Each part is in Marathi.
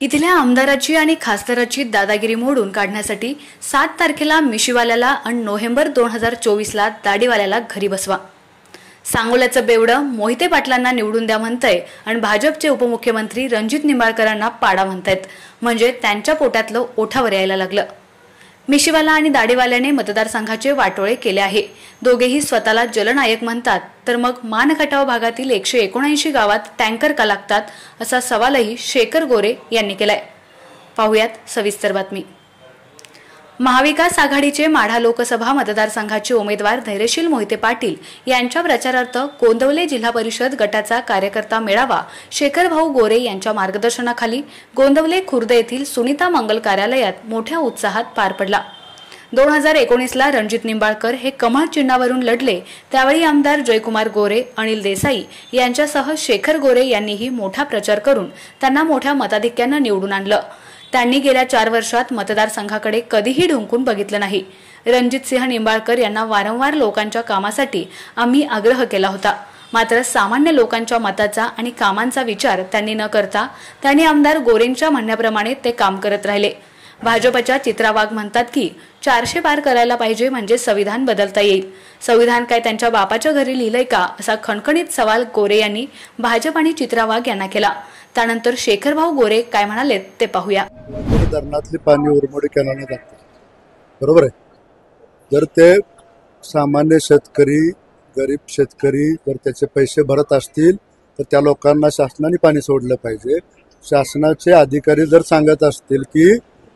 इथल्या आमदाराची आणि खासदाराची दादागिरी मोडून काढण्यासाठी 7 तारखेला मिशीवाल्याला आणि नोव्हेंबर 2024ला दाढीवाल्याला घरी बसवा. सांगोल्याचं बेवडं मोहिते पाटलांना निवडून द्या म्हणतंय आणि भाजपचे उपमुख्यमंत्री रणजित निंबाळकरांना पाडा म्हणतायत. म्हणजे त्यांच्या पोटातलं ओठावर यायला लागलं. मिशीवाला आणि दाढीवाल्याने मतदारसंघाचे वाटोळे केले आहे. दोघेही स्वतःला जलनायक म्हणतात, तर मग मानखटाव भागातील 179 गावात टँकर का लागतात असा सवालही शेखर गोरे यांनी केलाय. पाहुयात सविस्तर बातमी. महाविकास आघाडीचे माढा लोकसभा मतदारसंघाचे उमेदवार धैर्यशील मोहिते पाटील यांच्या प्रचारार्थ गोंदवले जिल्हा परिषद गटाचा कार्यकर्ता मेळावा शेखर भाऊ गोरे यांच्या मार्गदर्शनाखाली गोंदवले खुर्द येथील सुनीता मंगल कार्यालयात मोठ्या उत्साहात पार पडला. 2019ला रणजित निंबाळकर हे कमळ चिन्हावरून लढले. त्यावेळी आमदार जयकुमार गोरे, अनिल देसाई यांच्यासह शेखर गोरे यांनीही मोठा प्रचार करून त्यांना मोठ्या मताधिक्याने निवडून आणलं. त्यांनी गेल्या 4 वर्षात मतदारसंघाकडे कधीही ढुंकून बघितलं नाही. रणजितसिंह निंबाळकर यांना वारंवार लोकांच्या कामासाठी आम्ही आग्रह केला होता. मात्र सामान्य लोकांच्या मताचा आणि कामांचा विचार त्यांनी न करता त्यांनी आमदार गोरेंच्या म्हणण्याप्रमाणे ते काम करत राहिले. भाजपच्या चित्रा वाघ म्हणतात की 400 पार करायला पाहिजे म्हणजे संविधान बदलता येईल. संविधान काय त्यांच्या बापाच्या घरी लिहिलंय का असा खणखणीत सवाल गोरे यांनी भाजप आणि चित्रा वाघ यांना केला. त्यानंतर शेखर भाऊ गोरे काय म्हणाले ते पाहूया. धरणातली पाणी उरमोडी केल्याने जाते, बरोबर आहे. जर ते सामान्य शेतकरी, गरीब शेतकरी जर त्याचे पैसे भरत असतील तर त्या लोकांना शासनाने पाणी सोडलं पाहिजे. शासनाचे अधिकारी जर सांगत असतील की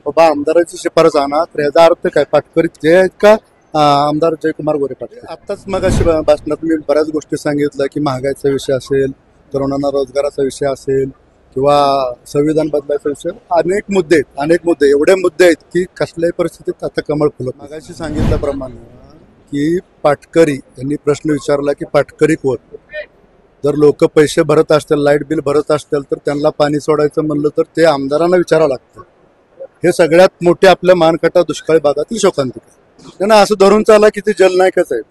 बाबा आमदाराची शिफारस आणा, तर याचा अर्थ काय? पाटकरी जे आहेत का आमदार जयकुमार गोरे पाटील? आत्ताच मग अशी भाषणात मी बऱ्याच गोष्टी सांगितल्या की महागाईचा विषय असेल, तरुणांना रोजगाराचा विषय असेल किंवा संविधान बदलायचा विषय, अनेक मुद्दे एवढे मुद्दे आहेत की कसल्याही परिस्थितीत आता कमळ फुलत. मागाशी सांगितल्याप्रमाणे की पाटकरी यांनी प्रश्न विचारला की पाटकरी कोण? जर लोक पैसे भरत असतील, लाईट बिल भरत असतील, तर त्यांना पाणी सोडायचं म्हणलं तर ते आमदारांना विचारावं लागतं. हे सगळ्यात मोठे आपल्या मानखटाव दुष्काळी भागातील शोकांतिका. त्यांना असं धरून चाला की ते जलनायकच आहेत.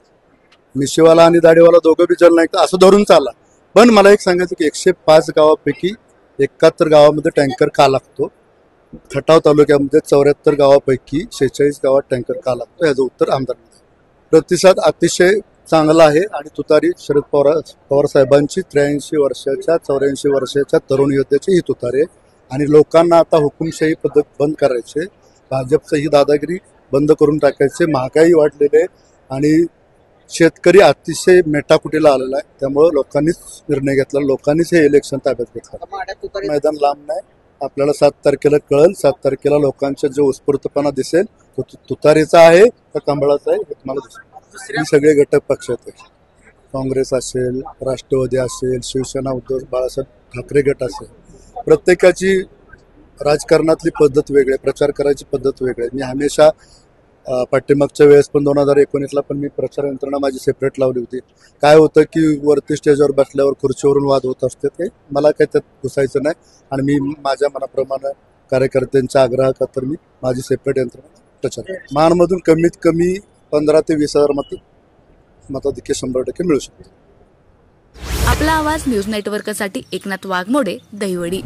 मिशीवाला आणि दाढीवाला दोघं बी जलनायक, असं धरून चाला. पण मला एक सांगायचं की 105 गावापैकी 71 गावामध्ये टँकर का लागतो? खटाव तालुक्यामध्ये 74 गावापैकी 46 गावात टँकर का लागतो? याचं उत्तर आमदार. प्रतिसाद अतिशय चांगला आहे आणि तुतारी शरद पवार साहेबांची 83 वर्षाच्या 84 वर्षाच्या तरुण योद्ध्याची ही तुतारी आहे. आणि लोकांना आता हुकुमशाही पद्धत बंद करायचे, भाजपचं ही दादागिरी बंद करून टाकायचे. महागाई वाढलेले आणि शेतकरी अतिशय मेटाकुटीला आलेला आहे. त्यामुळे लोकांनीच निर्णय घेतला, लोकांनीच हे इलेक्शन ताब्यात घेतलं. मैदान लांब नाही, आपल्याला 7 तारखेला कळेल. 7 तारखेला लोकांचा जो उत्स्फूर्तपणा दिसेल तो तुतारीचा आहे का कमळाचा आहे हे तुम्हाला दिसेल. सगळे घटक पक्ष आहेत, काँग्रेस असेल, राष्ट्रवादी असेल, शिवसेना, उद्धव बाळासाहेब ठाकरे गट असेल, प्रत्येकाची राजकारणातली पद्धत वेगळी, प्रचार करायची पद्धत वेगळी. मी हमेशा पाठीमागच्या वेळेस पण 2019ला पण मी प्रचार यंत्रणा माझी सेपरेट लावली होती. काय होतं की वरती स्टेजवर बसल्यावर खुर्चीवरून वाद होत असते, ते मला काही त्यात घुसायचं नाही. आणि मी माझ्या मनाप्रमाणे कार्यकर्त्यांच्या आग्रह तर मी माझी सेपरेट यंत्रणा प्रचार. मानमधून कमीत कमी 15 ते 20 हजार मताधिक्य 100% मिळू शकते. आपला आवाज न्यूज नेटवर्कसाठी एकनाथ वाघमोडे, दहिवडी.